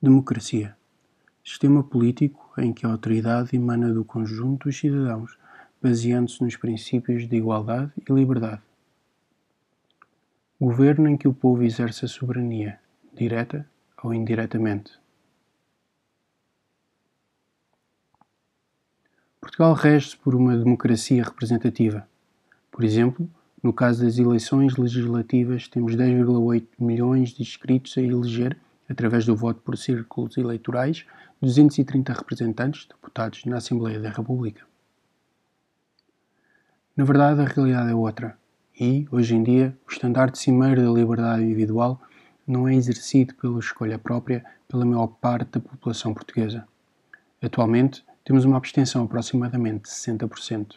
Democracia. Sistema político em que a autoridade emana do conjunto dos cidadãos, baseando-se nos princípios de igualdade e liberdade. Governo em que o povo exerce a soberania, direta ou indiretamente. Portugal rege-se por uma democracia representativa. Por exemplo, no caso das eleições legislativas, temos 10,8 milhões de inscritos a eleger, através do voto por círculos eleitorais, 230 representantes, deputados, na Assembleia da República. Na verdade, a realidade é outra. E, hoje em dia, o estandarte cimeiro da liberdade individual não é exercido pela escolha própria pela maior parte da população portuguesa. Atualmente, temos uma abstenção aproximadamente de 60%.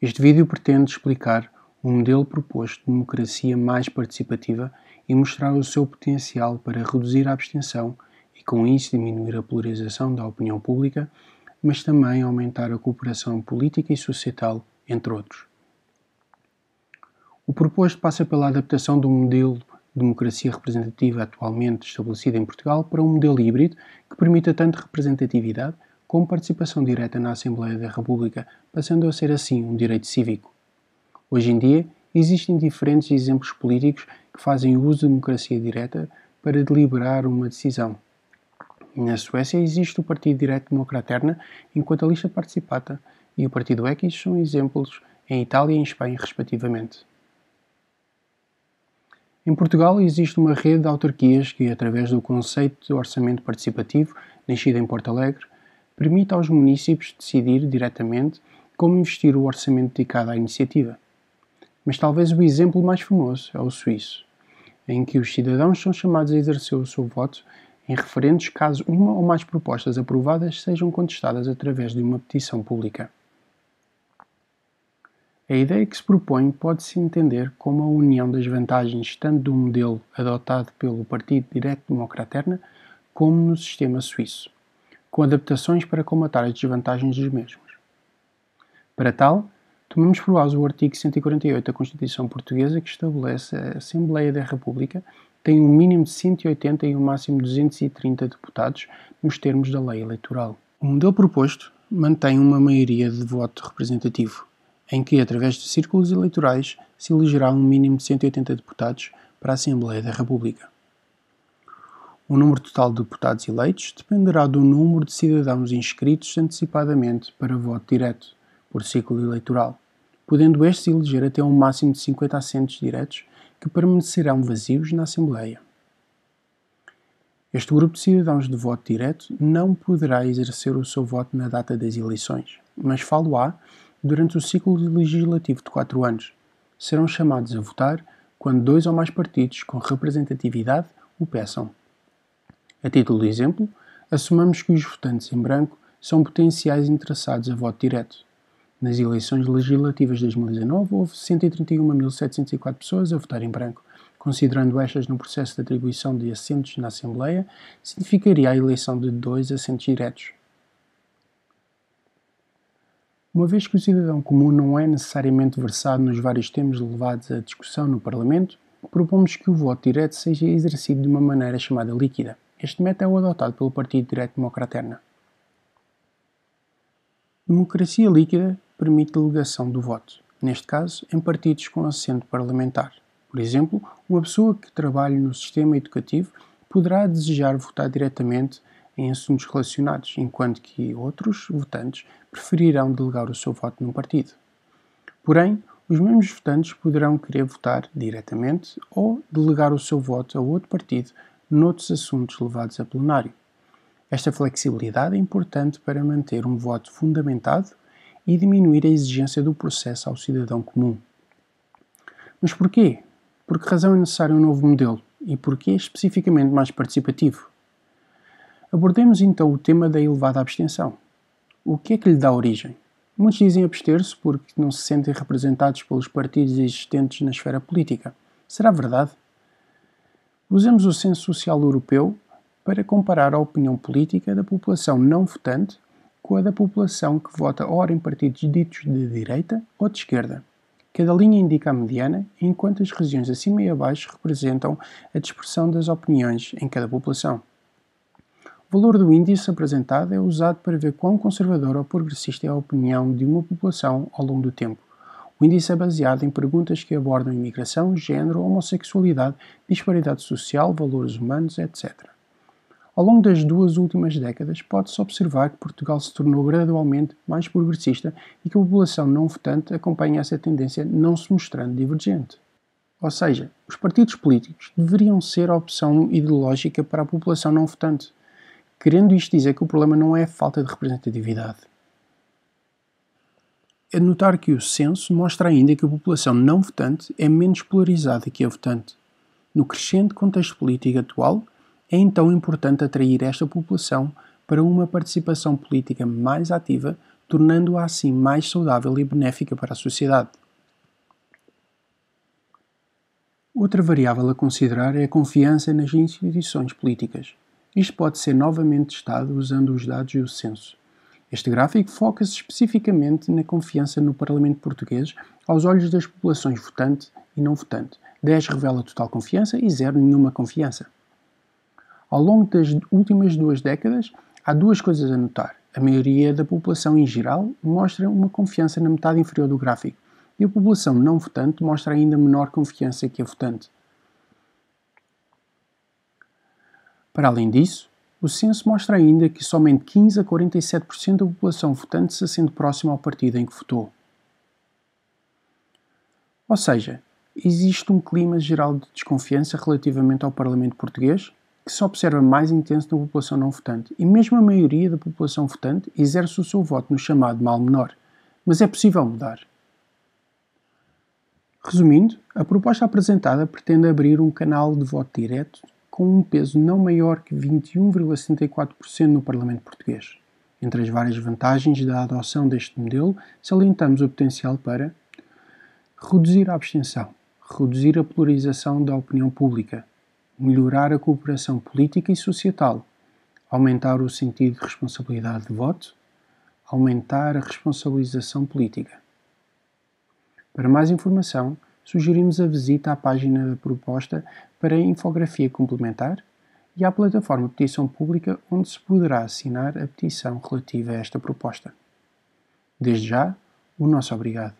Este vídeo pretende explicar um modelo proposto de democracia mais participativa e mostrar o seu potencial para reduzir a abstenção e, com isso, diminuir a polarização da opinião pública, mas também aumentar a cooperação política e societal, entre outros. O proposto passa pela adaptação do modelo de democracia representativa atualmente estabelecido em Portugal para um modelo híbrido que permita tanto representatividade como participação direta na Assembleia da República, passando a ser assim um direito cívico. Hoje em dia, existem diferentes exemplos políticos que fazem uso da democracia direta para deliberar uma decisão. Na Suécia existe o Partido Direto Democraterna, enquanto a Lista Participata e o Partido X são exemplos em Itália e em Espanha, respectivamente. Em Portugal existe uma rede de autarquias que, através do conceito de orçamento participativo, nascido em Porto Alegre, permite aos municípios decidir diretamente como investir o orçamento dedicado à iniciativa. Mas talvez o exemplo mais famoso é o suíço, em que os cidadãos são chamados a exercer o seu voto em referendos caso uma ou mais propostas aprovadas sejam contestadas através de uma petição pública. A ideia que se propõe pode-se entender como a união das vantagens tanto do modelo adotado pelo Partido Direto Democraterna como no sistema suíço, com adaptações para colmatar as desvantagens dos mesmos. Para tal, tomamos por base o artigo 148 da Constituição Portuguesa, que estabelece a Assembleia da República tem um mínimo de 180 e um máximo de 230 deputados nos termos da lei eleitoral. O modelo proposto mantém uma maioria de voto representativo, em que, através de círculos eleitorais, se elegerá um mínimo de 180 deputados para a Assembleia da República. O número total de deputados eleitos dependerá do número de cidadãos inscritos antecipadamente para voto direto, por ciclo eleitoral, podendo estes eleger até um máximo de 50 assentos diretos que permanecerão vazios na Assembleia. Este grupo de cidadãos de voto direto não poderá exercer o seu voto na data das eleições, mas fá-lo-á durante o ciclo legislativo de 4 anos. Serão chamados a votar quando 2 ou mais partidos com representatividade o peçam. A título de exemplo, assumamos que os votantes em branco são potenciais interessados a voto direto. Nas eleições legislativas de 2019, houve 131.704 pessoas a votar em branco. Considerando estas no processo de atribuição de assentos na Assembleia, significaria a eleição de 2 assentos diretos. Uma vez que o cidadão comum não é necessariamente versado nos vários temas levados à discussão no Parlamento, propomos que o voto direto seja exercido de uma maneira chamada líquida. Este método é o adotado pelo Partido Direto Democraterna. Democracia líquida permite delegação do voto, neste caso em partidos com assento parlamentar. Por exemplo, uma pessoa que trabalhe no sistema educativo poderá desejar votar diretamente em assuntos relacionados, enquanto que outros votantes preferirão delegar o seu voto num partido. Porém, os mesmos votantes poderão querer votar diretamente ou delegar o seu voto a outro partido noutros assuntos levados a plenário. Esta flexibilidade é importante para manter um voto fundamentado e diminuir a exigência do processo ao cidadão comum. Mas porquê? Por que razão é necessário um novo modelo? E porquê especificamente mais participativo? Abordemos então o tema da elevada abstenção. O que é que lhe dá origem? Muitos dizem abster-se porque não se sentem representados pelos partidos existentes na esfera política. Será verdade? Usemos o Censo Social Europeu para comparar a opinião política da população não votante com a da população que vota ora em partidos ditos de direita ou de esquerda. Cada linha indica a mediana, enquanto as regiões acima e abaixo representam a dispersão das opiniões em cada população. O valor do índice apresentado é usado para ver quão conservadora ou progressista é a opinião de uma população ao longo do tempo. O índice é baseado em perguntas que abordam imigração, género, homossexualidade, disparidade social, valores humanos, etc. Ao longo das 2 últimas décadas, pode-se observar que Portugal se tornou gradualmente mais progressista e que a população não votante acompanha essa tendência, não se mostrando divergente. Ou seja, os partidos políticos deveriam ser a opção ideológica para a população não votante, querendo isto dizer que o problema não é a falta de representatividade. É de notar que o censo mostra ainda que a população não votante é menos polarizada que a votante. No crescente contexto político atual, é então importante atrair esta população para uma participação política mais ativa, tornando-a assim mais saudável e benéfica para a sociedade. Outra variável a considerar é a confiança nas instituições políticas. Isto pode ser novamente testado usando os dados do censo. Este gráfico foca-se especificamente na confiança no Parlamento português aos olhos das populações votante e não votante. 10 revela total confiança e 0 nenhuma confiança. Ao longo das últimas 2 décadas, há 2 coisas a notar. A maioria da população em geral mostra uma confiança na metade inferior do gráfico e a população não votante mostra ainda menor confiança que a votante. Para além disso, o censo mostra ainda que somente 15 a 47% da população votante se sente próxima ao partido em que votou. Ou seja, existe um clima geral de desconfiança relativamente ao Parlamento português, que se observa mais intenso na população não votante, e mesmo a maioria da população votante exerce o seu voto no chamado mal menor. Mas é possível mudar. Resumindo, a proposta apresentada pretende abrir um canal de voto direto com um peso não maior que 21,74% no Parlamento português. Entre as várias vantagens da adoção deste modelo, salientamos o potencial para reduzir a abstenção, reduzir a polarização da opinião pública, melhorar a cooperação política e societal, aumentar o sentido de responsabilidade de voto, aumentar a responsabilização política. Para mais informação, sugerimos a visita à página da proposta para a infografia complementar e à plataforma Petição Pública, onde se poderá assinar a petição relativa a esta proposta. Desde já, o nosso obrigado.